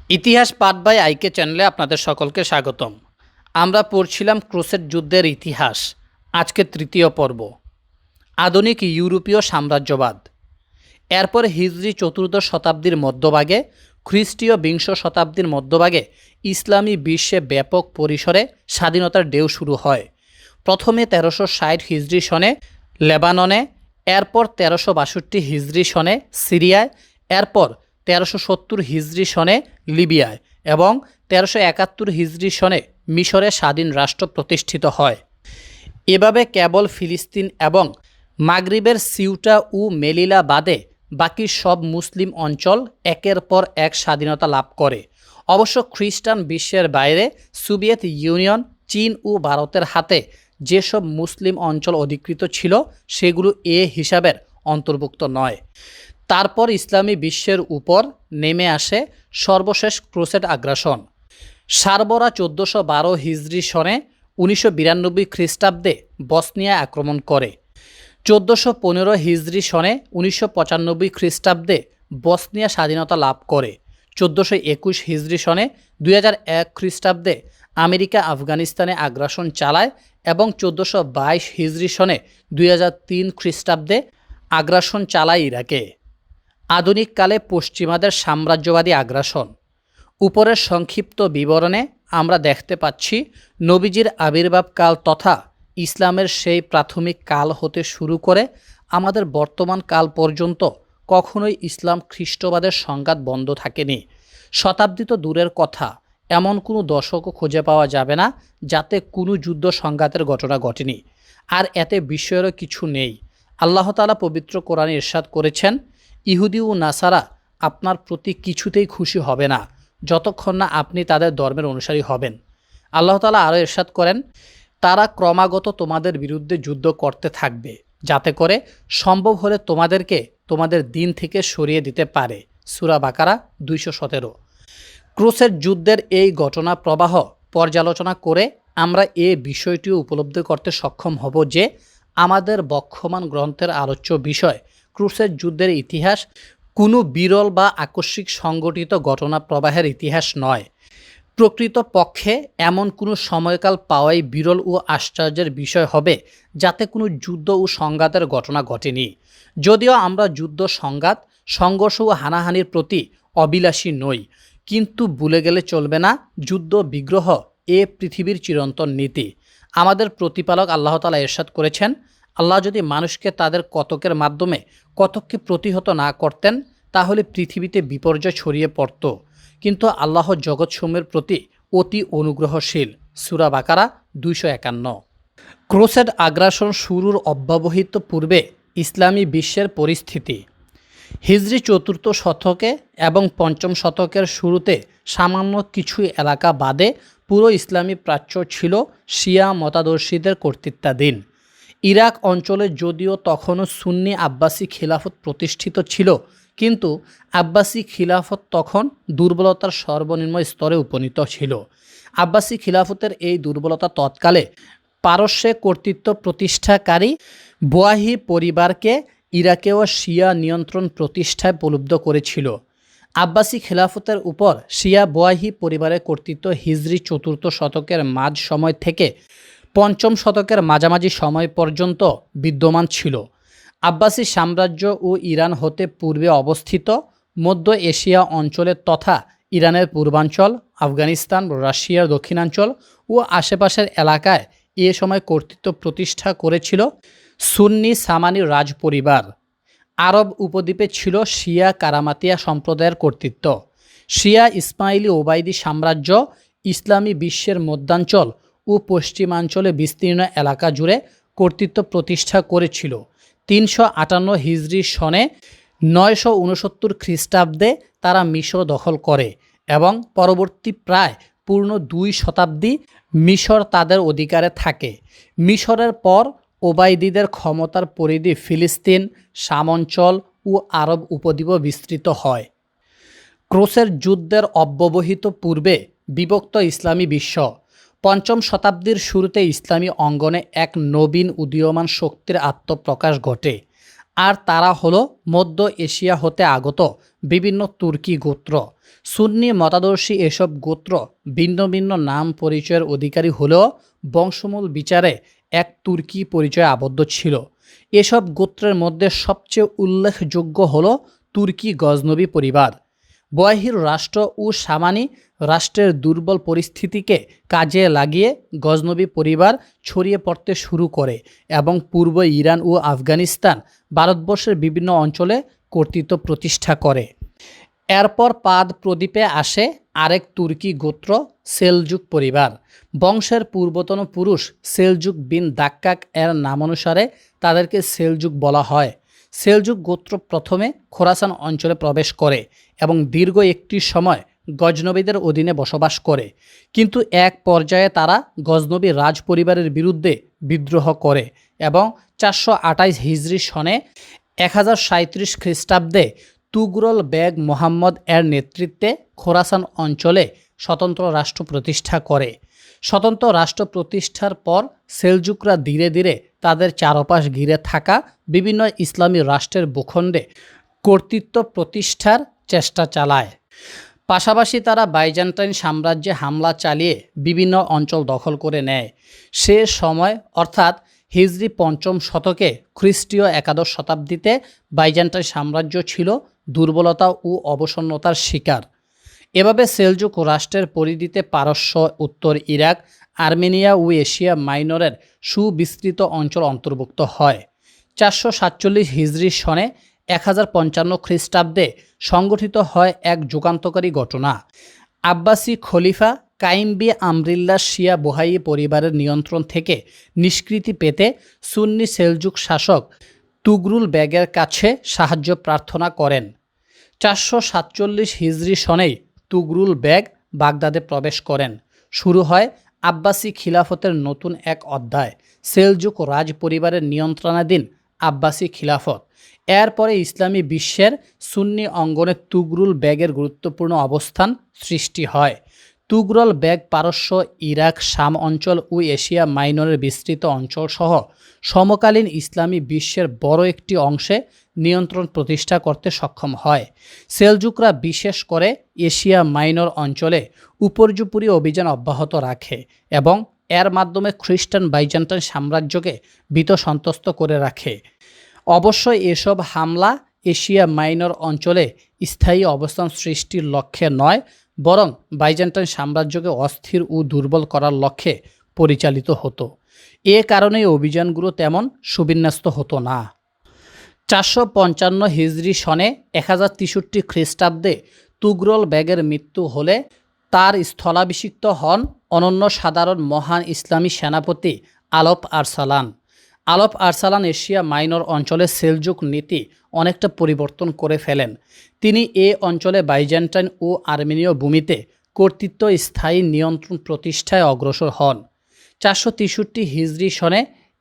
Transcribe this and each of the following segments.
ইতিহাস পাঠ বাই আইকে চ্যানেলে আপনাদের সকলকে স্বাগতম। আমরা পড়ছিলাম ক্রুসেড যুদ্ধের ইতিহাস। আজকে তৃতীয় পর্ব, আধুনিক ইউরোপীয় সাম্রাজ্যবাদ। এরপর হিজরি চতুর্দশ শতাব্দীর মধ্যভাগে, খ্রিস্টীয় বিংশ শতাব্দীর মধ্যভাগে ইসলামী বিশ্বে ব্যাপক পরিসরে স্বাধীনতার ঢেউ শুরু হয়। প্রথমে 1360 হিজরি সনে লেবাননে, এরপর 1362 হিজরি সনে সিরিয়ায়, এরপর 1370 হিজরি সনে লিবিয়ায় এবং 1371 হিজরি সনে মিশরে স্বাধীন রাষ্ট্র প্রতিষ্ঠিত হয়। এভাবে কেবল ফিলিস্তিন এবং মাগরিবের সিউটা ও মেলিলা বাদে বাকি সব মুসলিম অঞ্চল একের পর এক স্বাধীনতা লাভ করে। অবশ্য খ্রিস্টান বিশ্বের বাইরে সোভিয়েত ইউনিয়ন, চীন ও ভারতের হাতে যেসব মুসলিম অঞ্চল অধিকৃত ছিল সেগুলো এ হিসাবের অন্তর্ভুক্ত নয়। তারপর ইসলামী বিশ্বের উপর নেমে আসে সর্বশেষ ক্রুসেড আগ্রাসন। সারবরা 1412 হিজরি সনে 1992 খ্রিস্টাব্দে বসনিয়া আক্রমণ করে। 1415 হিজরি সনে 1995 খ্রিস্টাব্দে বসনিয়া স্বাধীনতা লাভ করে। 1421 হিজরি সনে 2001 খ্রিস্টাব্দে আমেরিকা আফগানিস্তানে আগ্রাসন চালায় এবং 1422 হিজরি সনে 2003 খ্রিস্টাব্দে আগ্রাসন চালায় ইরাকে। আধুনিককালে পশ্চিমাদের সাম্রাজ্যবাদী আগ্রাসন। উপরের সংক্ষিপ্ত বিবরণে আমরা দেখতে পাচ্ছি নবীজির আবির্ভাবকাল তথা ইসলামের সেই প্রাথমিক কাল হতে শুরু করে আমাদের বর্তমান কাল পর্যন্ত কখনোই ইসলাম খ্রিস্টবাদের সংঘাত বন্ধ থাকেনি। শতাব্দী তো দূরের কথা, এমন কোনো দশকও খুঁজে পাওয়া যাবে না যাতে কোনো যুদ্ধ সংঘাতের ঘটনা ঘটেনি। আর এতে বিস্ময়েরও কিছু নেই। আল্লাহ তাআলা পবিত্র কোরআনে ইরশাদ করেছেন, ইহুদি ও নাসারা আপনার প্রতি কিছুতেই খুশি হবে না যতক্ষণ না আপনি তাদের ধর্মের অনুসারী হবেন। আল্লাহ তাআলা আরও ইরশাদ করেন, তারা ক্রমাগত তোমাদের বিরুদ্ধে যুদ্ধ করতে থাকবে যাতে করে সম্ভব হলে তোমাদেরকে তোমাদের দিন থেকে সরিয়ে দিতে পারে। সূরা বাকারা 217। ক্রুসেড যুদ্ধের এই ঘটনা প্রবাহ পর্যালোচনা করে আমরা এ বিষয়টিও উপলব্ধি করতে সক্ষম হব যে আমাদের বক্ষমান গ্রন্থের আলোচ্য বিষয় ক্রুসেড যুদ্ধের ইতিহাস কোনো বিরল বা আকস্মিক সংগঠিত ঘটনা প্রবাহের ইতিহাস নয়। প্রকৃত পক্ষে এমন কোনো সময়কাল পাওয়াই বিরল ও আশ্চর্যের বিষয় হবে যাতে কোনো যুদ্ধ ও সংঘাতের ঘটনা ঘটেনি। যদিও আমরা যুদ্ধ, সংঘাত, সংঘর্ষ ও হানাহানির প্রতি অবিলাসী নই, কিন্তু ভুলে গেলে চলবে না যুদ্ধ বিগ্রহ এ পৃথিবীর চিরন্তন নীতি। আমাদের প্রতিপালক আল্লাহ তাআলা ইরশাদ করেছেন, আল্লাহ যদি মানুষকে তাদের কতকের মাধ্যমে কতককে প্রতিহত না করতেন তাহলে পৃথিবীতে বিপর্যয় ছড়িয়ে পড়ত, কিন্তু আল্লাহ জগৎসমূহের প্রতি অতি অনুগ্রহশীল। সূরা বাকারা 251। ক্রুসেড আগ্রাসন শুরুর অব্যবহিত পূর্বে ইসলামী বিশ্বের পরিস্থিতি। হিজরি চতুর্থ শতকে এবং পঞ্চম শতকের শুরুতে সামান্য কিছু এলাকা বাদে পুরো ইসলামী প্রাচ্য ছিল শিয়া মতাদর্শীদের কর্তৃত্বাধীন। ইরাক অঞ্চলে যদিও তখনও সুন্নি আব্বাসি খিলাফত প্রতিষ্ঠিত ছিল, কিন্তু আব্বাসি খিলাফত তখন দুর্বলতার সর্বনিম্ন স্তরে উপনীত ছিল। আব্বাসি খিলাফতের এই দুর্বলতা তৎকালে পারস্যে কর্তৃত্ব প্রতিষ্ঠাকারী বুয়াহি পরিবারকে ইরাকেও শিয়া নিয়ন্ত্রণ প্রতিষ্ঠায় প্রলুব্ধ করেছিল। আব্বাসি খিলাফতের উপর শিয়া বুয়াহি পরিবারের কর্তৃত্ব হিজরি চতুর্থ শতকের মাঝ সময় থেকে পঞ্চম শতকের মাঝামাঝি সময় পর্যন্ত বিদ্যমান ছিল। আব্বাসি সাম্রাজ্য ও ইরান হতে পূর্বে অবস্থিত মধ্য এশিয়া অঞ্চলে তথা ইরানের পূর্বাঞ্চল, আফগানিস্তান, রাশিয়ার দক্ষিণাঞ্চল ও আশেপাশের এলাকায় এ সময় কর্তৃত্ব প্রতিষ্ঠা করেছিল সুন্নি সামানি রাজ পরিবার। আরব উপদ্বীপে ছিল শিয়া কারামাতিয়া সম্প্রদায়ের কর্তৃত্ব। শিয়া ইসমাইলি ওবায়দি সাম্রাজ্য ইসলামী বিশ্বের মধ্যাঞ্চল ও পশ্চিমাঞ্চলে বিস্তীর্ণ এলাকা জুড়ে কর্তৃত্ব প্রতিষ্ঠা করেছিল। 358 হিজরি সনে 969 খ্রিস্টাব্দে তারা মিশর দখল করে এবং পরবর্তী প্রায় পূর্ণ 2 শতাব্দী মিশর তাদের অধিকারে থাকে। মিশরের পর ওবায়দীদের ক্ষমতার পরিধি ফিলিস্তিন, শাম অঞ্চল ও আরব উপদ্বীপ বিস্তৃত হয়। ক্রুসেড যুদ্ধের অব্যবহিত পূর্বে বিভক্ত ইসলামী বিশ্ব। পঞ্চম শতাব্দীর শুরুতে ইসলামী অঙ্গনে এক নবীন উদীয়মান শক্তির আত্মপ্রকাশ ঘটে। আর তারা হলো মধ্য এশিয়া হতে আগত বিভিন্ন তুর্কি গোত্র। সুন্নি মতাদর্শী এসব গোত্র ভিন্ন ভিন্ন নাম পরিচয়ের অধিকারী হলেও বংশমূল বিচারে এক তুর্কি পরিচয়ে আবদ্ধ ছিল। এসব গোত্রের মধ্যে সবচেয়ে উল্লেখযোগ্য হল তুর্কি গজনবী পরিবার। বহির রাষ্ট্র ও সামানি রাষ্ট্রের দুর্বল পরিস্থিতিকে কাজে লাগিয়ে গজনবী পরিবার ছড়িয়ে পড়তে শুরু করে এবং পূর্ব ইরান ও আফগানিস্তান, ভারতবর্ষের বিভিন্ন অঞ্চলে কর্তৃত্ব প্রতিষ্ঠা করে। এরপর পাদ প্রদীপে আসে আরেক তুর্কি গোত্র সেলজুক পরিবার। বংশের পূর্বতন পুরুষ সেলজুক বিন দাক্কাক এর নামানুসারে তাদেরকে সেলজুক বলা হয়। সেলজুক গোত্র প্রথমে খোরাসান অঞ্চলে প্রবেশ করে এবং দীর্ঘ একটি সময় গজনবীদের অধীনে বসবাস করে, কিন্তু এক পর্যায়ে তারা গজনবী রাজ পরিবারের বিরুদ্ধে বিদ্রোহ করে এবং 428 হিজরি সনে 1037 খ্রিস্টাব্দে তুগরল বেগ মোহাম্মদ এর নেতৃত্বে খোরাসান অঞ্চলে স্বতন্ত্র রাষ্ট্র প্রতিষ্ঠা করে। স্বতন্ত্র রাষ্ট্র প্রতিষ্ঠার পর সেলজুকরা ধীরে ধীরে তাদের চারপাশ ঘিরে থাকা বিভিন্ন ইসলামী রাষ্ট্রের ভূখণ্ডে কর্তৃত্ব প্রতিষ্ঠার চেষ্টা চালায়। পাশাপাশি তারা বাইজেন্টাইন সাম্রাজ্যে হামলা চালিয়ে বিভিন্ন অঞ্চল দখল করে নেয়। সে সময় অর্থাৎ হিজরি 5ম শতকে খ্রিস্টীয় 11 শতাব্দীতে বাইজেন্টাইন সাম্রাজ্য ছিল দুর্বলতা ও অবসন্নতার শিকার। এভাবে সেলজুক রাষ্ট্রের পরিধিতে পারস্য, উত্তর ইরাক, আর্মেনিয়া ও এশিয়া মাইনরের সুবিস্তৃত অঞ্চল অন্তর্ভুক্ত হয়। 447 হিজরি সনে 1055 খ্রিস্টাব্দে সংগঠিত হয় এক যুগান্তকারী ঘটনা। আব্বাসি খলিফা কাইম বি আমরিল্লাহ শিয়া বুহাই পরিবারের নিয়ন্ত্রণ থেকে নিষ্কৃতি পেতে সুন্নি সেলজুক শাসক তুগরুল বেগের কাছে সাহায্য প্রার্থনা করেন। 447 হিজরি সনেই তুগরুল বেগ বাগদাদে প্রবেশ করেন। শুরু হয় আব্বাসি খিলাফতের নতুন এক অধ্যায়, সেলজুক রাজ পরিবারের নিয়ন্ত্রণাধীন আব্বাসি খিলাফত। এরপরে ইসলামী বিশ্বের সুন্নি অঙ্গনে তুগরুল বেগের গুরুত্বপূর্ণ অবস্থান সৃষ্টি হয়। তুগরল বেগ পারস্য, ইরাক, শাম অঞ্চল ও এশিয়া মাইনরের বিস্তৃত অঞ্চলসহ সমকালীন ইসলামী বিশ্বের বড় একটি অংশে নিয়ন্ত্রণ প্রতিষ্ঠা করতে সক্ষম হয়। সেলজুকরা বিশেষ করে এশিয়া মাইনর অঞ্চলে উপর্যুপরি অভিযান অব্যাহত রাখে এবং এর মাধ্যমে খ্রিস্টান বাইজেন্টাইন সাম্রাজ্যকে ভীত সন্ত্রস্ত করে রাখে। অবশ্যই এসব হামলা এশিয়া মাইনর অঞ্চলে স্থায়ী অবস্থান সৃষ্টির লক্ষ্যে নয়, বরং বাইজেন্টাইন সাম্রাজ্যকে অস্থির ও দুর্বল করার লক্ষ্যে পরিচালিত হতো। এ কারণে অভিযানগুলো তেমন সুবিন্যস্ত হতো না। 455 হিজরি সনে 1063 খ্রিস্টাব্দে তুগরল বেগের মৃত্যু হলে তার স্থলাভিষিক্ত হন অনন্য সাধারণ মহান ইসলামী সেনাপতি আলপ আরসালান। আলপ আরসালান এশিয়া মাইনর অঞ্চলে সেলজুক নীতি অনেকটা পরিবর্তন করে ফেলেন। তিনি এ অঞ্চলে বাইজেন্টাইন ও আর্মেনীয় ভূমিতে কর্তৃত্ব স্থায়ী নিয়ন্ত্রণ প্রতিষ্ঠায় অগ্রসর হন। 463 হিজরি সনে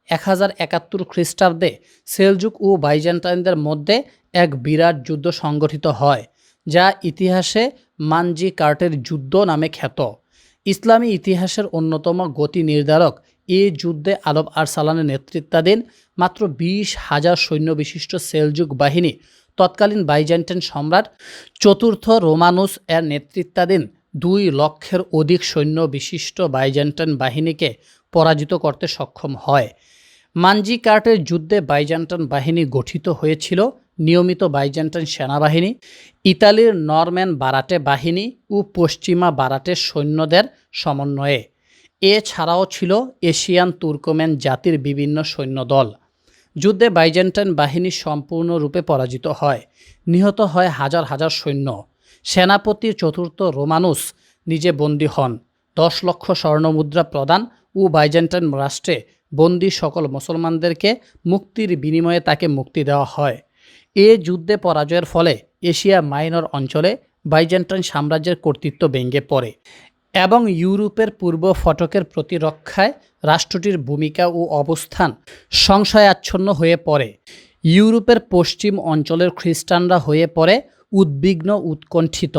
1071 খ্রিস্টাব্দে সেলজুক ও বাইজেন্টাইনদের মধ্যে এক বিরাট যুদ্ধ সংগঠিত হয়, যা ইতিহাসে মানজি কার্টের যুদ্ধ নামে খ্যাত। ইসলামী ইতিহাসের অন্যতম গতি নির্ধারক এই যুদ্ধে আলপ আরসালানের নেতৃত্বাধীন মাত্র 20,000 সৈন্য বিশিষ্ট সেলজুক বাহিনী তৎকালীন বাইজেন্টাইন সম্রাট চতুর্থ রোমানুস এর নেতৃত্বাধীন 2 লক্ষের অধিক সৈন্য বিশিষ্ট বাইজেন্টাইন বাহিনীকে পরাজিত করতে সক্ষম হয়। মানজি কার্টের যুদ্ধে বাইজেন্টাইন বাহিনী গঠিত হয়েছিল নিয়মিত বাইজেন্টাইন সেনাবাহিনী, ইতালির নরম্যান বারাটে বাহিনী ও পশ্চিমা বারাটের সৈন্যদের সমন্বয়ে। এছাড়াও ছিল এশিয়ান তুর্কমেন জাতির বিভিন্ন সৈন্যদল। যুদ্ধে বাইজেন্টাইন বাহিনী সম্পূর্ণরূপে পরাজিত হয়, নিহত হয় হাজার হাজার সৈন্য। সেনাপতি চতুর্থ রোমানুস নিজে বন্দী হন। 10 লক্ষ স্বর্ণমুদ্রা প্রদান ও বাইজেন্টাইন রাষ্ট্রে বন্দী সকল মুসলমানদেরকে মুক্তির বিনিময়ে তাকে মুক্তি দেওয়া হয়। এ যুদ্ধে পরাজয়ের ফলে এশিয়া মাইনর অঞ্চলে বাইজেন্টাইন সাম্রাজ্যের কর্তৃত্ব ভেঙে পড়ে এবং ইউরোপের পূর্ব ফটকের প্রতিরক্ষায় রাষ্ট্রটির ভূমিকা ও অবস্থান সংশয়াচ্ছন্ন হয়ে পড়ে। ইউরোপের পশ্চিম অঞ্চলের খ্রিস্টানরা হয়ে পড়ে উদ্বিগ্ন, উৎকণ্ঠিত।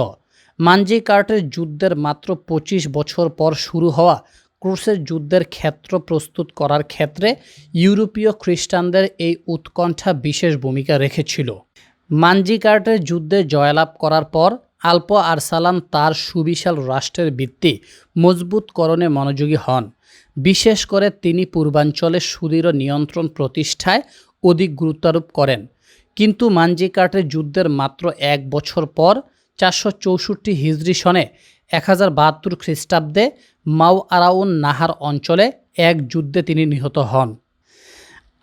মানজি কার্টের যুদ্ধের মাত্র 25 বছর পর শুরু হওয়া ক্রুসের যুদ্ধের ক্ষেত্র প্রস্তুত করার ক্ষেত্রে ইউরোপীয় খ্রিস্টানদের এই উৎকণ্ঠা বিশেষ ভূমিকা রেখেছিল। মানজিকার্টের যুদ্ধে জয়লাভ করার পর আল্প আরসালান তার সুবিশাল রাষ্ট্রের ভিত্তি মজবুতকরণে মনোযোগী হন। বিশেষ করে তিনি পূর্বাঞ্চলে সুদৃঢ় নিয়ন্ত্রণ প্রতিষ্ঠায় অধিক গুরুত্বারোপ করেন। কিন্তু মানজিকার্টের যুদ্ধের মাত্র 1 বছর পর 464 হিজরি সনে 1072 খ্রিস্টাব্দে মাওআরাউন নাহার অঞ্চলে এক যুদ্ধে তিনি নিহত হন।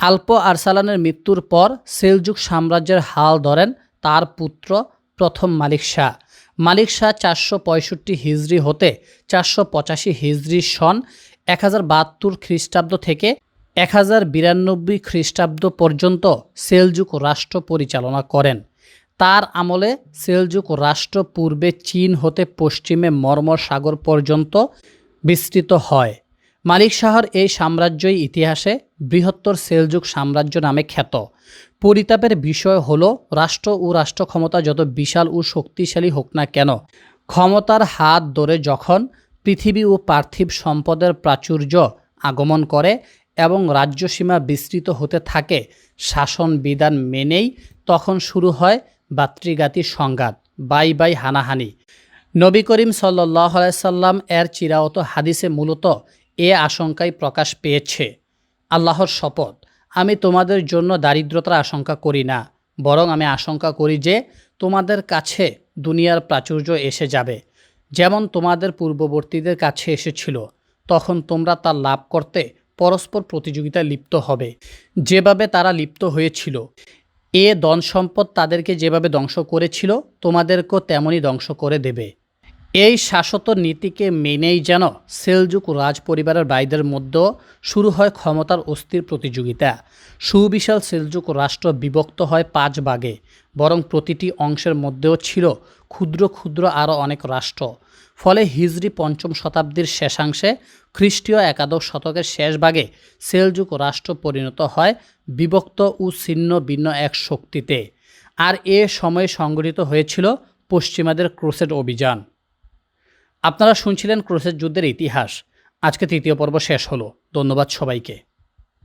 আল্প আরসালানের মৃত্যুর পর সেলজুক সাম্রাজ্যের হাল ধরেন তার পুত্র প্রথম মালিক শাহ। মালিক শাহ 465 হিজরি হতে 485 হিজরি সন 1072 খ্রিস্টাব্দ থেকে 1092 খ্রিস্টাব্দ পর্যন্ত সেলজুক রাষ্ট্র পরিচালনা করেন। তার আমলে সেলজুক রাষ্ট্র পূর্বে চীন হতে পশ্চিমে মর্মর সাগর পর্যন্ত বিস্তৃত হয়। মালিক শাহর এই সাম্রাজ্যই ইতিহাসে বৃহত্তর সেলজুক সাম্রাজ্য নামে খ্যাত। পরিতাপের বিষয় হলো রাষ্ট্র ও রাষ্ট্র ক্ষমতা যত বিশাল ও শক্তিশালী হোক না কেন, ক্ষমতার হাত ধরে যখন পৃথিবী ও পার্থিব সম্পদের প্রাচুর্য আগমন করে এবং রাজ্যসীমা বিস্তৃত হতে থাকে, শাসন বিধান মেনেই তখন শুরু হয় ভাতৃঘাতী সংঘাত, বাই বাই হানাহানি। নবী করিম সাল্লাল্লাহু আলাইহি সাল্লাম এর চিরায়ত হাদিসে মূলত এ আশঙ্কাই প্রকাশ পেয়েছে। আল্লাহর শপথ, আমি তোমাদের জন্য দারিদ্রতার আশঙ্কা করি না, বরং আমি আশঙ্কা করি যে তোমাদের কাছে দুনিয়ার প্রাচুর্য এসে যাবে, যেমন তোমাদের পূর্ববর্তীদের কাছে এসেছিল। তখন তোমরা তা লাভ করতে পরস্পর প্রতিযোগিতায় লিপ্ত হবে, যেভাবে তারা লিপ্ত হয়েছিল। এ ধন সম্পদ তাদেরকে যেভাবে ধ্বংস করেছিল, তোমাদেরকেও তেমনই ধ্বংস করে দেবে। এই শাশ্বত নীতিকে মেনেই যেন সেলজুক রাজ পরিবারের ভাইদের মধ্যেও শুরু হয় ক্ষমতার অস্থির প্রতিযোগিতা। সুবিশাল সেলজুক রাষ্ট্র বিভক্ত হয় 5 ভাগে, বরং প্রতিটি অংশের মধ্যেও ছিল ক্ষুদ্র ক্ষুদ্র আরও অনেক রাষ্ট্র। ফলে হিজরি 5ম শতাব্দীর শেষাংশে খ্রিস্টীয় একাদশ শতকের শেষ ভাগে সেলজুক রাষ্ট্র পরিণত হয় বিভক্ত ও ছিন্ন ভিন্ন এক শক্তিতে। আর এ সময়ে সংগঠিত হয়েছিল পশ্চিমাদের ক্রুসেড অভিযান। আপনারা শুনছিলেন ক্রুসেড যুদ্ধের ইতিহাস। আজকে 3য় পর্ব শেষ হলো। ধন্যবাদ সবাইকে।